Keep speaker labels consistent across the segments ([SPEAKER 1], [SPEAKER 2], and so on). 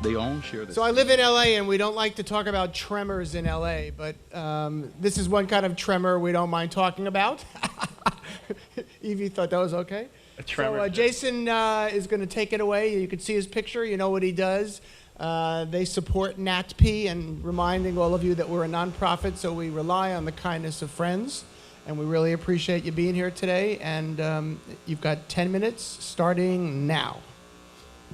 [SPEAKER 1] they all share this.
[SPEAKER 2] So I live in LA, and we don't like to talk about tremors in LA, but this is one kind of tremor we don't mind talking about. Evie thought that was okay.
[SPEAKER 3] A tremor.
[SPEAKER 2] So Jason is going to take it away. You can see his picture. You know what he does. They support NATPE, and reminding all of you that we're a nonprofit, so we rely on the kindness of friends. And we really appreciate you being here today. And you've got 10 minutes starting now.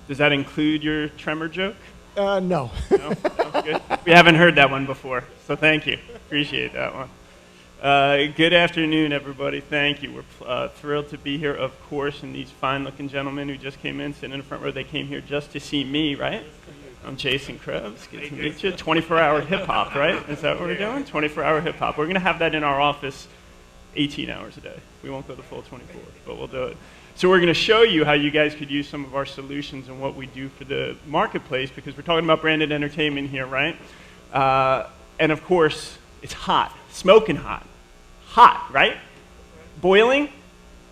[SPEAKER 3] Does that include your tremor joke?
[SPEAKER 2] No.
[SPEAKER 3] No? Oh, good. We haven't heard that one before, so thank you. Appreciate that one. Good afternoon, everybody. Thank you. We're thrilled to be here, of course, and these fine-looking gentlemen who just came in, sitting in the front row, they came here just to see me, right? I'm Jason Krebs. Good to meet you. 24-hour hip-hop, right? Is that what we're doing? 24-hour hip-hop. We're going to have that in our office 18 hours a day. We won't go the full 24, but we'll do it. So we're going to show you how you guys could use some of our solutions and what we do for the marketplace, because we're talking about branded entertainment here, right? And of course, it's hot, smoking hot. Hot, right? Boiling?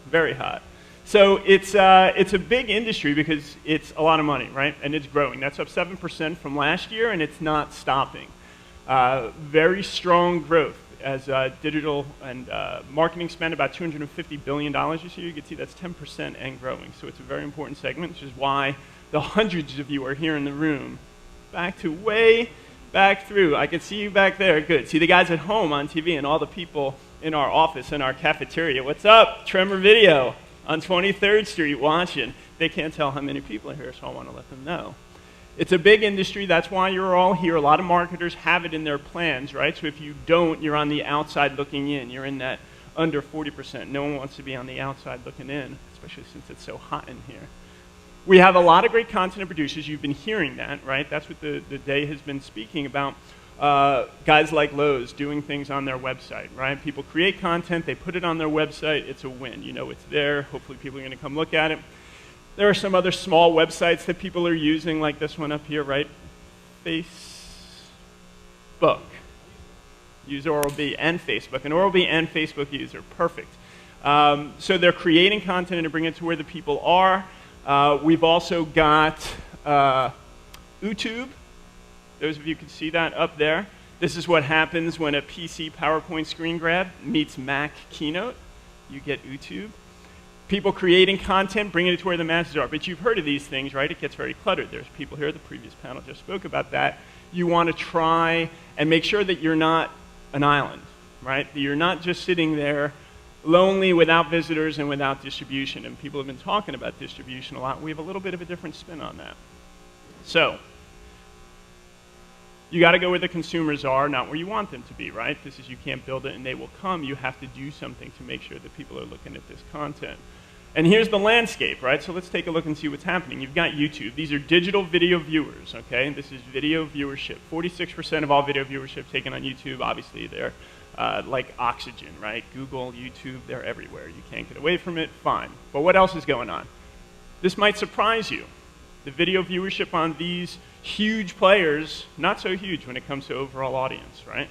[SPEAKER 3] Very hot. So it's a big industry because it's a lot of money, right? And it's growing. That's up 7% from last year, and it's not stopping. Very strong growth as digital and marketing spend about $250 billion this year. You can see that's 10% and growing. So it's a very important segment, which is why the hundreds of you are here in the room. Back to way back through. I can see you back there. Good. See the guys at home on TV and all the people in our office, in our cafeteria. What's up? Tremor Video on 23rd Street watching. They can't tell how many people are here, so I want to let them know. It's a big industry. That's why you're all here. A lot of marketers have it in their plans, right? So if you don't, you're on the outside looking in. You're in that under 40%. No one wants to be on the outside looking in, especially since it's so hot in here. We have a lot of great content producers. You've been hearing that, right? That's what the day has been speaking about. Guys like Lowe's doing things on their website, right? People create content, they put it on their website, it's a win. You know it's there. Hopefully people are going to come look at it. There are some other small websites that people are using, like this one up here, right? Facebook. Use Oral-B and Facebook. An Oral-B and Facebook user. Perfect. So they're creating content and bringing it to where the people are. We've also got YouTube. Those of you can see that up there. This is what happens when a PC PowerPoint screen grab meets Mac Keynote. You get YouTube. People creating content, bringing it to where the masses are. But you've heard of these things, right? It gets very cluttered. There's people here, the previous panel just spoke about that. You want to try and make sure that you're not an island, right? That you're not just sitting there lonely without visitors and without distribution. And people have been talking about distribution a lot. We have a little bit of a different spin on that. So you got to go where the consumers are, not where you want them to be, right? This is, you can't build it and they will come. You have to do something to make sure that people are looking at this content. And here's the landscape, right? So let's take a look and see what's happening. You've got YouTube. These are digital video viewers, okay? This is video viewership. 46% of all video viewership taken on YouTube. Obviously, they're like oxygen, right? Google, YouTube, they're everywhere. You can't get away from it, fine. But what else is going on? This might surprise you. The video viewership on these huge players, not so huge when it comes to overall audience, right?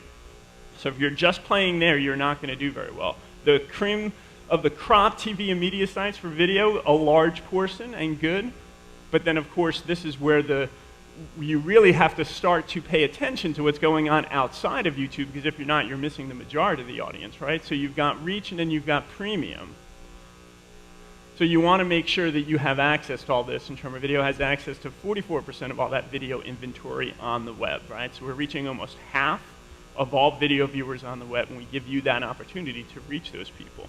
[SPEAKER 3] So if you're just playing there, you're not going to do very well. The cream of the crop TV and media sites for video, a large portion and good. But then, of course, this is where you really have to start to pay attention to what's going on outside of YouTube, because if you're not, you're missing the majority of the audience, right? So you've got reach and then you've got premium. So you want to make sure that you have access to all this, and Tremor Video has access to 44% of all that video inventory on the web, right? So we're reaching almost half of all video viewers on the web, and we give you that opportunity to reach those people.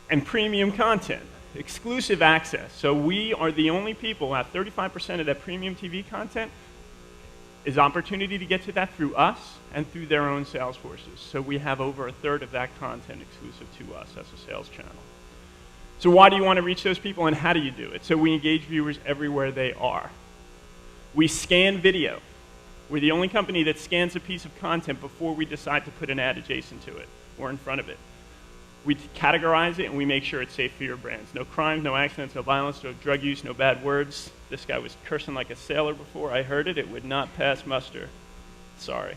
[SPEAKER 3] And premium content, exclusive access. So we are the only people who have 35% of that premium TV content is opportunity to get to that through us and through their own sales forces. So we have over a third of that content exclusive to us as a sales channel. So why do you want to reach those people, and how do you do it? So we engage viewers everywhere they are. We scan video. We're the only company that scans a piece of content before we decide to put an ad adjacent to it or in front of it. We categorize it, and we make sure it's safe for your brands. No crimes, no accidents, no violence, no drug use, no bad words. This guy was cursing like a sailor before I heard it. It would not pass muster. Sorry.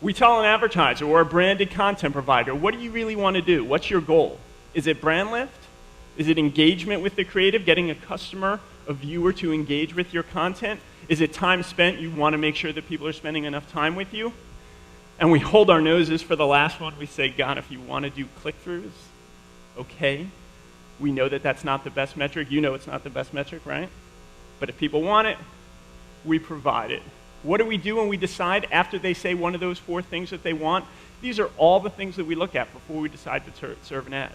[SPEAKER 3] We tell an advertiser or a branded content provider, what do you really want to do? What's your goal? Is it brand lift? Is it engagement with the creative, getting a customer a viewer to engage with your content? Is it time spent? You want to make sure that people are spending enough time with you? And we hold our noses for the last one. We say, God, if you want to do click-throughs, okay. We know that that's not the best metric. You know it's not the best metric, right? But if people want it, we provide it. What do we do when we decide after they say one of those 4 things that they want? These are all the things that we look at before we decide to serve an ad.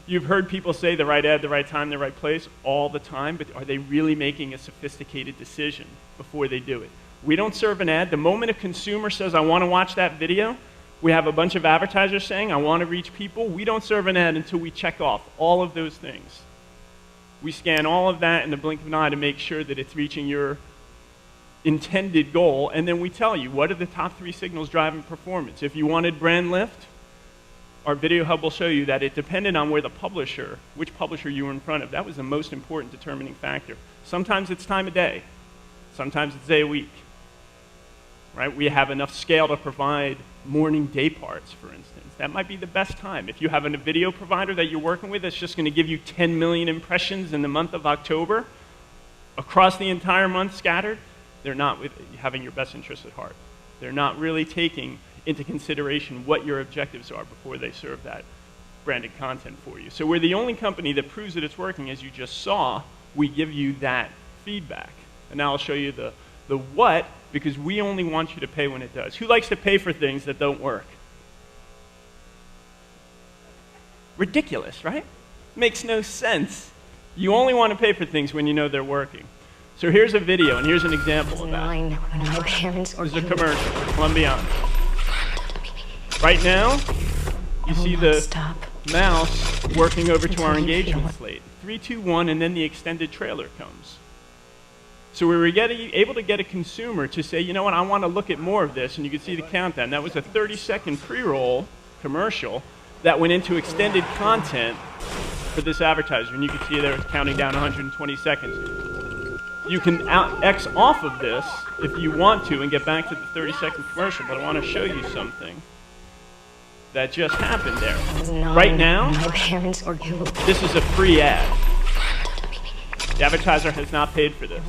[SPEAKER 3] You've heard people say the right ad, the right time, the right place all the time, but are they really making a sophisticated decision before they do it? We don't serve an ad. The moment a consumer says, I want to watch that video, we have a bunch of advertisers saying, I want to reach people. We don't serve an ad until we check off all of those things. We scan all of that in the blink of an eye to make sure that it's reaching your intended goal, and then we tell you what are the top 3 signals driving performance. If you wanted brand lift, our Video Hub will show you that it depended on where the publisher, which publisher you were in front of. That was the most important determining factor. Sometimes it's time of day. Sometimes it's day a week. Right? We have enough scale to provide morning day parts, for instance. That might be the best time. If you have a video provider that you're working with that's just going to give you 10 million impressions in the month of October, across the entire month scattered, they're not having your best interests at heart. They're not really taking into consideration what your objectives are before they serve that branded content for you. So we're the only company that proves that it's working. As you just saw, we give you that feedback. And now I'll show you the what, because we only want you to pay when it does. Who likes to pay for things that don't work? Ridiculous, right? Makes no sense. You only want to pay for things when you know they're working. So here's a video, and here's an example of that.
[SPEAKER 1] My parents
[SPEAKER 3] This is a commercial, Colombian. Right now, you see the mouse working over to our engagement slate. 3, 2, 1, and then the extended trailer comes. So we were able to get a consumer to say, you know what, I want to look at more of this, and you can see the countdown. That was a 30-second pre-roll commercial that went into extended content for this advertiser, and you can see there it's counting down 120 seconds. You can X off of this if you want to and get back to the 30-second commercial, but I want to show you something that just happened there. Right now, this is a free ad. The advertiser has not paid for this.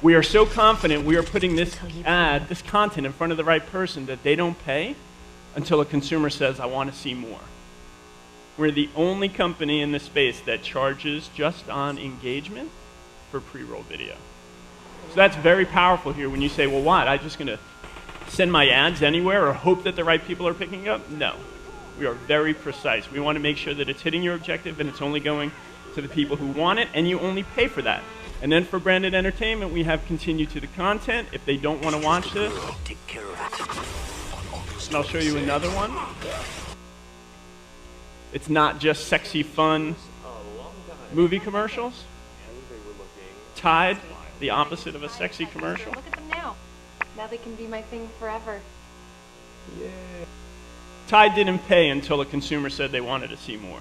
[SPEAKER 3] We are so confident we are putting this ad, this content in front of the right person that they don't pay until a consumer says, I want to see more. We're the only company in this space that charges just on engagement for pre-roll video. So that's very powerful here when you say, well, what? I'm just going to send my ads anywhere or hope that the right people are picking up? No. We are very precise. We want to make sure that it's hitting your objective and it's only going to the people who want it, and you only pay for that. And then for branded entertainment, we have continue to the content. If they don't want to watch this, take care of it. And I'll show you another one. It's not just sexy, fun movie commercials. Tide, the opposite of a sexy commercial.
[SPEAKER 1] Look at them now. Now they can be my thing forever.
[SPEAKER 3] Yeah. Tide didn't pay until a consumer said they wanted to see more.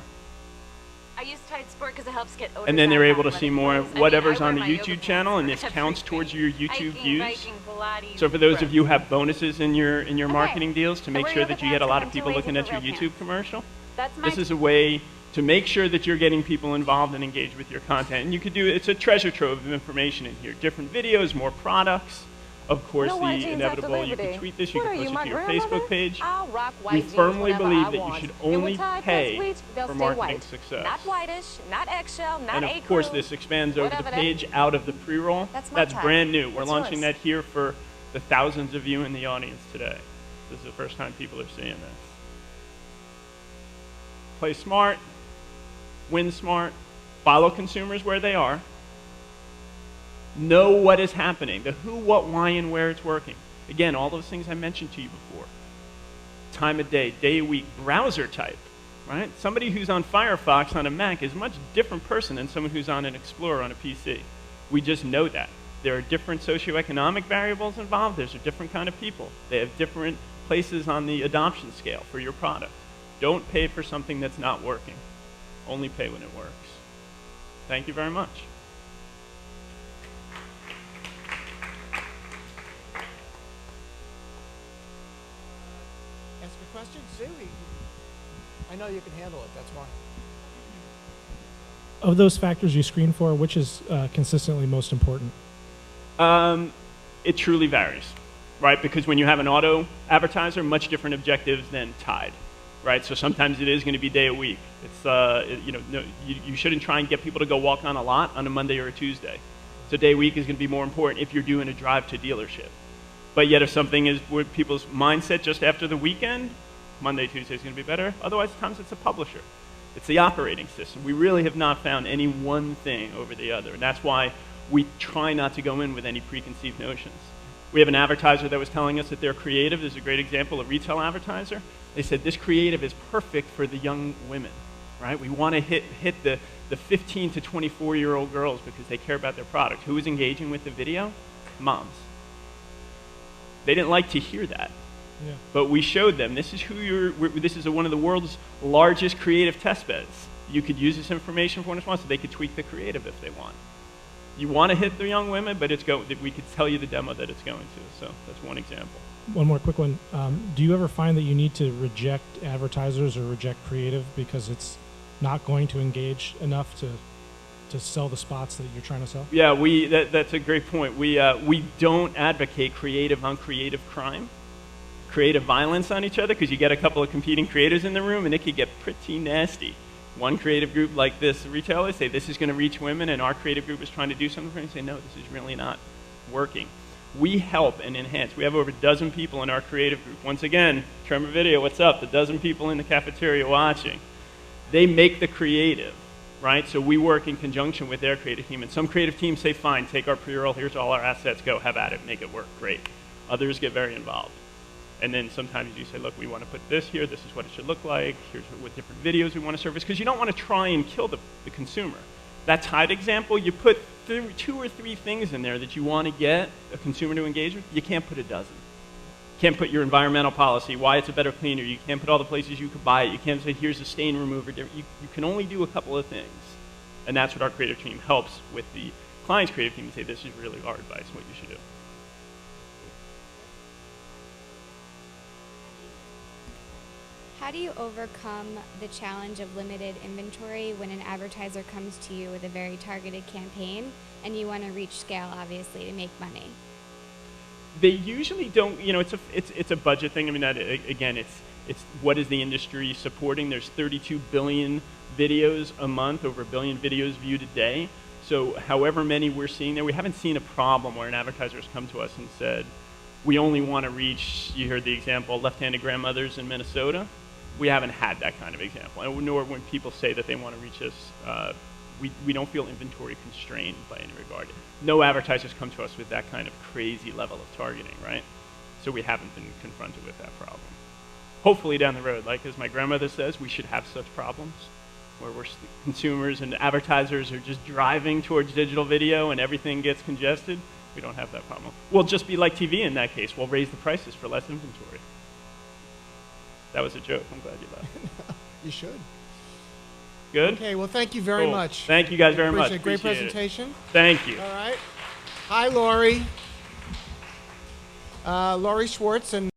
[SPEAKER 1] I use Tide Sport because it helps get odors.
[SPEAKER 3] And then they're able to see more of whatever's on the YouTube channel, and this counts towards your YouTube views. So for those of you who have bonuses in your marketing deals to make sure that you get a lot of people looking at your YouTube commercial, this is a way to make sure that you're getting people involved and engaged with your content. And you could do, it's a treasure trove of information in here. Different videos, more products. Of course, the inevitable, you can tweet this, you can post it to your Facebook page. We firmly believe that you should only pay for marketing success.
[SPEAKER 1] Not whitish, not eggshell, not
[SPEAKER 3] and of course, this expands over the page out of the pre-roll. That's brand new. We're launching that here for the thousands of you in the audience today. This is the first time people are seeing this. Play smart, win smart, follow consumers where they are. Know what is happening, the who, what, why, and where it's working. Again, all those things I mentioned to you before. Time of day, day of week, browser type, right? Somebody who's on Firefox on a Mac is a much different person than someone who's on an Explorer on a PC. We just know that. There are different socioeconomic variables involved. There's a different kind of people. They have different places on the adoption scale for your product. Don't pay for something that's not working. Only pay when it works. Thank you very much.
[SPEAKER 2] Questions? I know you can handle it. That's fine.
[SPEAKER 4] Of those factors you screen for, which is consistently most important?
[SPEAKER 3] It truly varies, right? Because when you have an auto advertiser, much different objectives than Tide, right? So sometimes it is going to be day of week. It's you shouldn't try and get people to go walk on a lot on a Monday or a Tuesday. So day of week is going to be more important if you're doing a drive to dealership. But yet if something is with people's mindset just after the weekend, Monday, Tuesday is going to be better. Otherwise, sometimes it's a publisher. It's the operating system. We really have not found any one thing over the other. And that's why we try not to go in with any preconceived notions. We have an advertiser that was telling us that their creative is a great example, a retail advertiser. They said this creative is perfect for the young women, right? We want to hit the 15 to 24-year-old girls because they care about their product. Who is engaging with the video? Moms. They didn't like to hear that.
[SPEAKER 4] Yeah.
[SPEAKER 3] But we showed them, this is this is one of the world's largest creative test beds. You could use this information for what it wants, so they could tweak the creative if they want. You want to hit the young women, but we could tell you the demo that it's going to. So that's one example.
[SPEAKER 4] One more quick one. Do you ever find that you need to reject advertisers or reject creative because it's not going to engage enough to sell the spots that you're trying to sell?
[SPEAKER 3] Yeah, that's a great point. We don't advocate creative on creative crime, creative violence on each other, because you get a couple of competing creators in the room and it could get pretty nasty. One creative group like this retailer say this is going to reach women, and our creative group is trying to do something for it, and say no, this is really not working. We help and enhance. We have over a dozen people in our creative group. Once again, Tremor Video, what's up? The dozen people in the cafeteria watching. They make the creative, right? So we work in conjunction with their creative team, and some creative teams say, fine, take our pre-roll, here's all our assets, go, have at it, make it work, great. Others get very involved. And then sometimes you say, look, we want to put this here, this is what it should look like, here's what different videos we want to service, because you don't want to try and kill the consumer. That Tide example, you put 2 or 3 things in there that you want to get a consumer to engage with, you can't put a dozen. You can't put your environmental policy, why it's a better cleaner, you can't put all the places you could buy it, you can't say here's a stain remover, you can only do a couple of things. And that's what our creative team helps with the client's creative team to say, this is really our advice, what you should do.
[SPEAKER 5] How do you overcome the challenge of limited inventory when an advertiser comes to you with a very targeted campaign and you want to reach scale, obviously, to make money?
[SPEAKER 3] They usually don't, it's a budget thing. I mean, again, it's what is the industry supporting? There's 32 billion videos a month, over 1 billion videos viewed a day. So however many we're seeing there, we haven't seen a problem where an advertiser has come to us and said, we only want to reach, you heard the example, left-handed grandmothers in Minnesota. We haven't had that kind of example. Nor when people say that they want to reach us, we don't feel inventory constrained by any regard. No advertisers come to us with that kind of crazy level of targeting, right? So we haven't been confronted with that problem. Hopefully down the road, like as my grandmother says, we should have such problems where consumers and advertisers are just driving towards digital video and everything gets congested. We don't have that problem. We'll just be like TV in that case. We'll raise the prices for less inventory. That was a joke. I'm glad you laughed.
[SPEAKER 2] You should.
[SPEAKER 3] Good?
[SPEAKER 2] Okay, well, thank you very much.
[SPEAKER 3] Thank you guys very much.
[SPEAKER 2] Great presentation.
[SPEAKER 3] Thank you.
[SPEAKER 2] All right. Hi, Lori. Lori Schwartz and